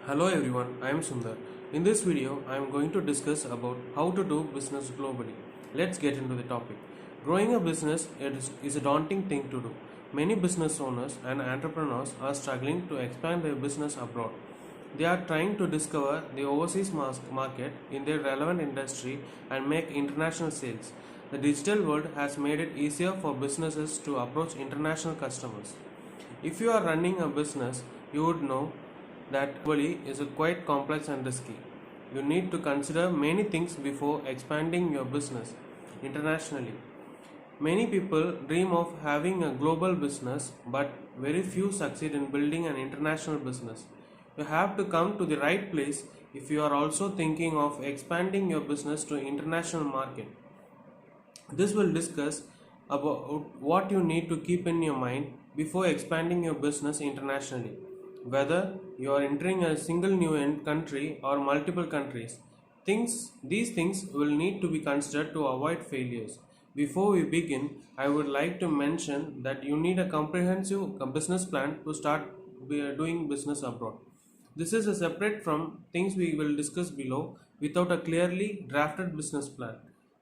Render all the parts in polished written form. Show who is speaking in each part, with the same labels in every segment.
Speaker 1: Hello everyone, I am Sundar. In this video, I am going to discuss about how to do business globally. Let's get into the topic. Growing a business is a daunting thing to do. Many business owners and entrepreneurs are struggling to expand their business abroad. They are trying to discover the overseas market in their relevant industry and make international sales. The digital world has made it easier for businesses to approach international customers. If you are running a business, you would know that globally is quite complex and risky. You need to consider many things before expanding your business internationally. Many people dream of having a global business, but very few succeed in building an international business. You have to come to the right place if you are also thinking of expanding your business to international market. This will discuss about what you need to keep in your mind before expanding your business internationally. Whether you are entering a single new country or multiple countries, these things will need to be considered to avoid failures. Before we begin, I would like to mention that you need a comprehensive business plan to start doing business abroad. This is a separate from things we will discuss below without a clearly drafted business plan.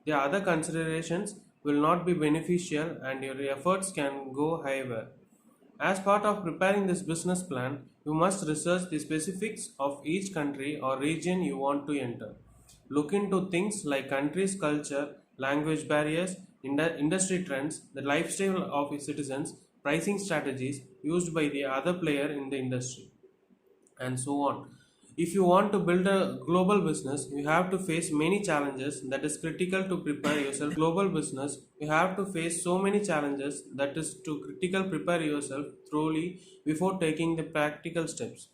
Speaker 1: The other considerations will not be beneficial and your efforts can go haywire. As part of preparing this business plan, you must research the specifics of each country or region you want to enter. Look into things like country's culture, language barriers, industry trends, the lifestyle of its citizens, pricing strategies used by the other player in the industry, and so on. If you want to build a global business, you have to face many challenges that is critical to prepare yourself. Global business, you have to face so many challenges that is to critical prepare yourself thoroughly before taking the practical steps.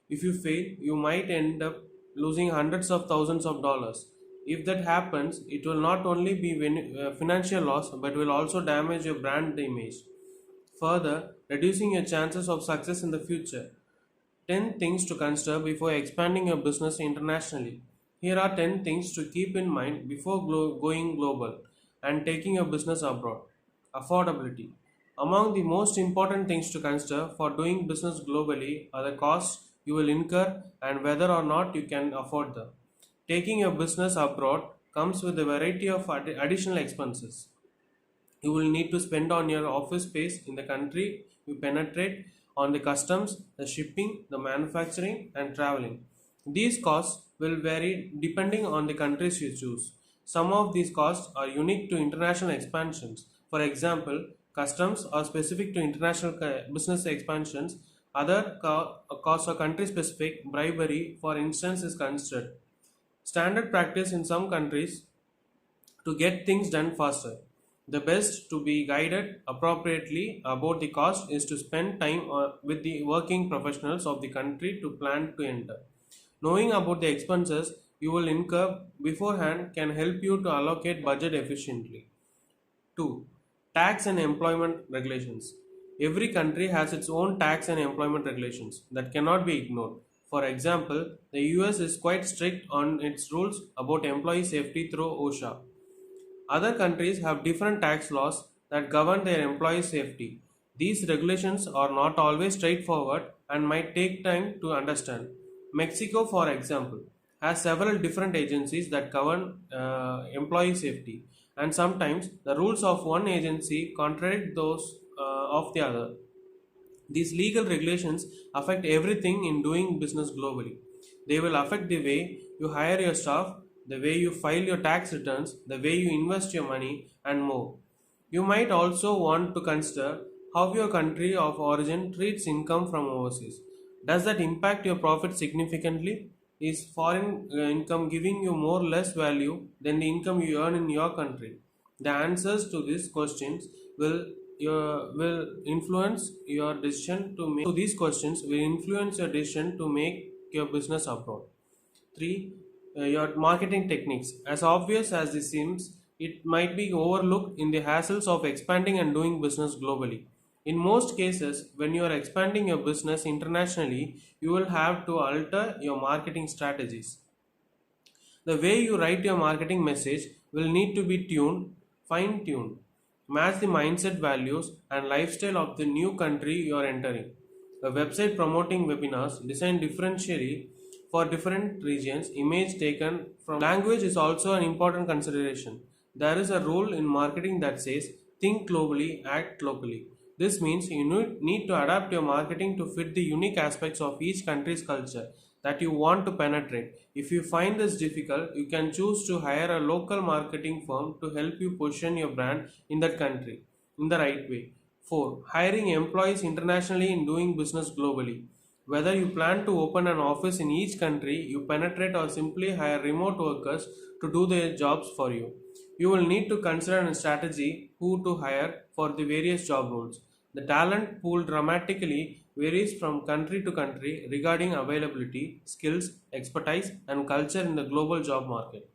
Speaker 1: If you fail, you might end up losing hundreds of thousands of dollars. If that happens, it will not only be financial loss but will also damage your brand image, further reducing your chances of success in the future. 10 things to consider before expanding your business internationally. Here are 10 things to keep in mind before going global and taking your business abroad. Affordability. Among the most important things to consider for doing business globally are the costs you will incur and whether or not you can afford them. Taking your business abroad comes with a variety of additional expenses you will need to spend on your office space in the country you penetrate, on the customs, the shipping, the manufacturing, and traveling. These costs will vary depending on the countries you choose. Some of these costs are unique to international expansions. For example, customs are specific to international business expansions. Other costs are country specific. Bribery, for instance, is considered. Standard practice in some countries to get things done faster. The best to be guided appropriately about the cost is to spend time with the working professionals of the country to plan to enter. Knowing about the expenses you will incur beforehand can help you to allocate budget efficiently. 2. Tax and employment regulations. Every country has its own tax and employment regulations that cannot be ignored. For example, the US is quite strict on its rules about employee safety through OSHA. Other countries have different tax laws that govern their employee safety. These regulations are not always straightforward and might take time to understand. Mexico, for example, has several different agencies that govern employee safety, and sometimes the rules of one agency contradict those of the other. These legal regulations affect everything in doing business globally. They will affect the way you hire your staff, the way you file your tax returns, the way you invest your money, and more. You might also want to consider how your country of origin treats income from overseas. Does that impact your profit significantly? Is foreign income giving you more or less value than the income you earn in your country? The answers to these questions will influence your decision to make. So these questions will influence your decision to make your business abroad. 3. Your marketing techniques. As obvious as this seems, it might be overlooked in the hassles of expanding and doing business globally. In most cases, when you are expanding your business internationally, you will have to alter your marketing strategies. The way you write your marketing message will need to be fine tuned, match the mindset, values, and lifestyle of the new country you are entering. A website promoting webinars designed differentially for different regions. Image taken from language is also an important consideration. There is a rule in marketing that says think globally, act locally. This means you need to adapt your marketing to fit the unique aspects of each country's culture that you want to penetrate. If you find this difficult, you can choose to hire a local marketing firm to help you position your brand in that country in the right way. 4. Hiring employees internationally in doing business globally. Whether you plan to open an office in each country you penetrate or simply hire remote workers to do their jobs for you, you will need to consider a strategy who to hire for the various job roles. The talent pool dramatically varies from country to country regarding availability, skills, expertise, and culture in the global job market.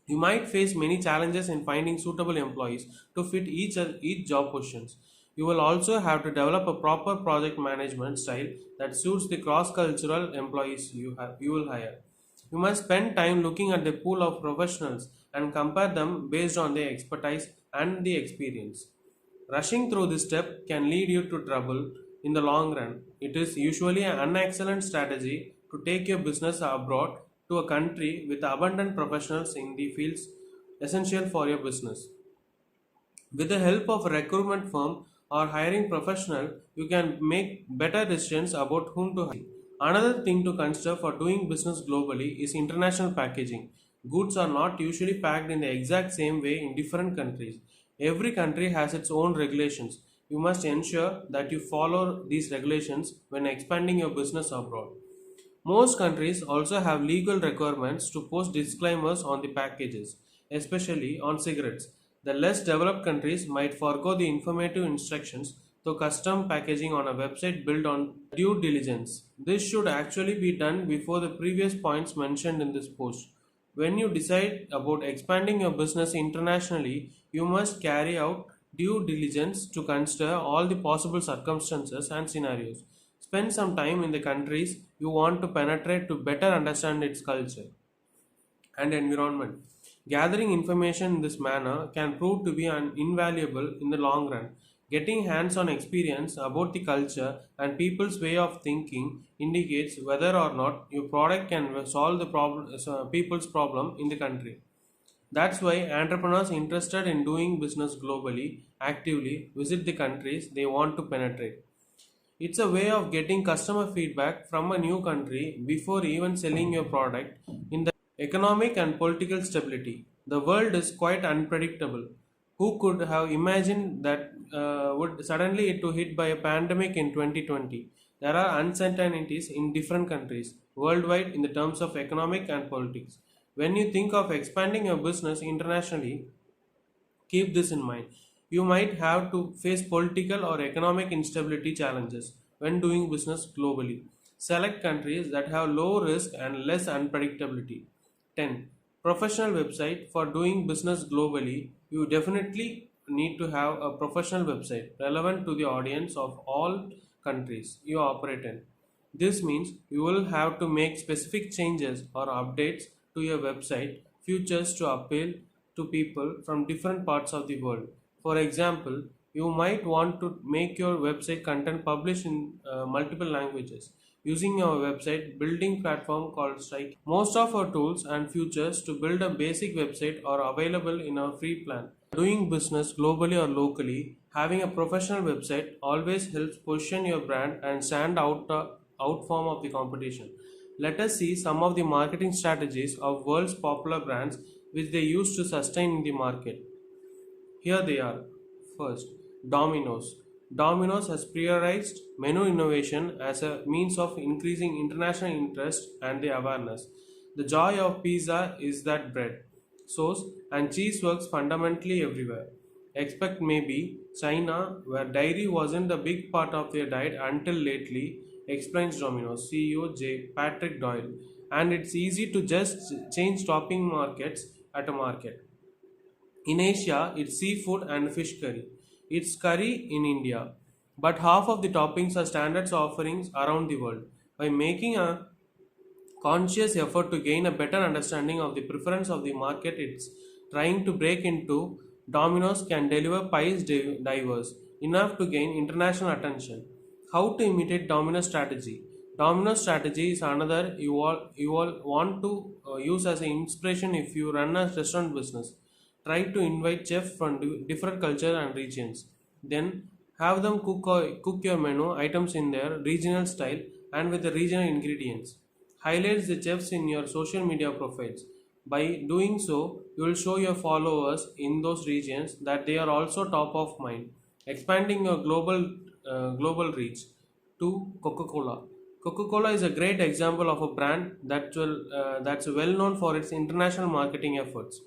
Speaker 1: You might face many challenges in finding suitable employees to fit each job positions. You will also have to develop a proper project management style that suits the cross-cultural employees you will hire. You must spend time looking at the pool of professionals and compare them based on their expertise and the experience. Rushing through this step can lead you to trouble in the long run. It is usually an excellent strategy to take your business abroad to a country with abundant professionals in the fields essential for your business. With the help of a recruitment firm or hiring professional, you can make better decisions about whom to hire. Another thing to consider for doing business globally is international packaging. Goods are not usually packed in the exact same way in different countries. Every country has its own regulations. You must ensure that you follow these regulations when expanding your business abroad. Most countries also have legal requirements to post disclaimers on the packages, especially on cigarettes. The less developed countries might forego the informative instructions to custom packaging on a website built on due diligence. This should actually be done before the previous points mentioned in this post. When you decide about expanding your business internationally, you must carry out due diligence to consider all the possible circumstances and scenarios. Spend some time in the countries you want to penetrate to better understand its culture and environment. Gathering information in this manner can prove to be invaluable in the long run. Getting hands on experience about the culture and people's way of thinking indicates whether or not your product can solve the people's problem in the country. That's why entrepreneurs interested in doing business globally actively visit the countries they want to penetrate. It's a way of getting customer feedback from a new country before even selling your product. In the economic and political stability, the world is quite unpredictable. Who could have imagined that would suddenly to hit by a pandemic in 2020? There are uncertainties in different countries worldwide in the terms of economic and politics. When you think of expanding your business internationally, keep this in mind. You might have to face political or economic instability challenges when doing business globally. Select countries that have low risk and less unpredictability. 10. Professional website for doing business globally. You definitely need to have a professional website relevant to the audience of all countries you operate in. This means you will have to make specific changes or updates to your website features to appeal to people from different parts of the world. For example, you might want to make your website content published in multiple languages. Using our website building platform called Strike. Most of our tools and features to build a basic website are available in our free plan. Doing business globally or locally, having a professional website always helps position your brand and stand out form of the competition. Let us see some of the marketing strategies of world's popular brands which they use to sustain in the market. Here they are. First, Dominos. Dominos has prioritized menu innovation as a means of increasing international interest and the awareness. The joy of pizza is that bread, sauce, and cheese works fundamentally everywhere. Expect maybe China, where dairy wasn't a big part of their diet until lately, explains Domino's CEO J. Patrick Doyle. And it's easy to just change topping markets at a market. In Asia, it's seafood and fish curry. It's curry in India. But half of the toppings are standards offerings around the world. By making a conscious effort to gain a better understanding of the preference of the market it's trying to break into, Domino's can deliver pies diverse enough to gain international attention. How to imitate Domino's strategy? Domino strategy is another you all want to use as an inspiration if you run a restaurant business. Try to invite chefs from different cultures and regions. Then have them cook your menu items in their regional style and with the regional ingredients. Highlights the chefs in your social media profiles. By doing so, you will show your followers in those regions that they are also top of mind, expanding your global reach to Coca-Cola. Coca-Cola is a great example of a brand that's well known for its international marketing efforts.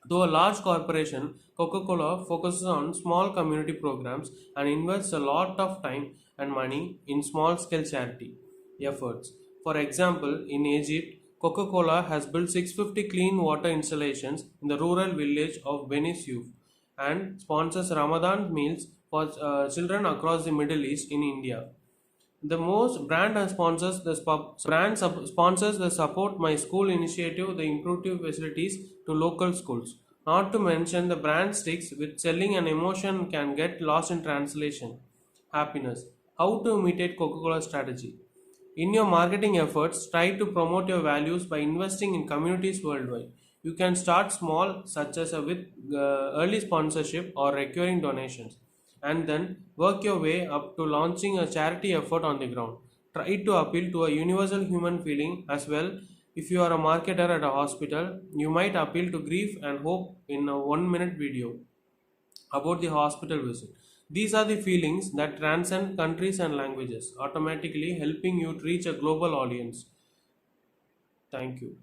Speaker 1: Though a large corporation, Coca-Cola focuses on small community programs and invests a lot of time and money in small-scale charity efforts. For example, in Egypt, Coca-Cola has built 650 clean water installations in the rural village of Beni Suef and sponsors Ramadan meals for children across the Middle East in India. The most brand and sponsors the sponsors the support my school initiative, the improve facilities to local schools. Not to mention the brand sticks with selling an emotion can get lost in translation. Happiness. How to imitate Coca-Cola strategy. In your marketing efforts, try to promote your values by investing in communities worldwide. You can start small, such as with early sponsorship or recurring donations, and then work your way up to launching a charity effort on the ground. Try to appeal to a universal human feeling as well. If you are a marketer at a hospital, you might appeal to grief and hope in a 1 minute video about the hospital visit. These are the feelings that transcend countries and languages, automatically helping you to reach a global audience. Thank you.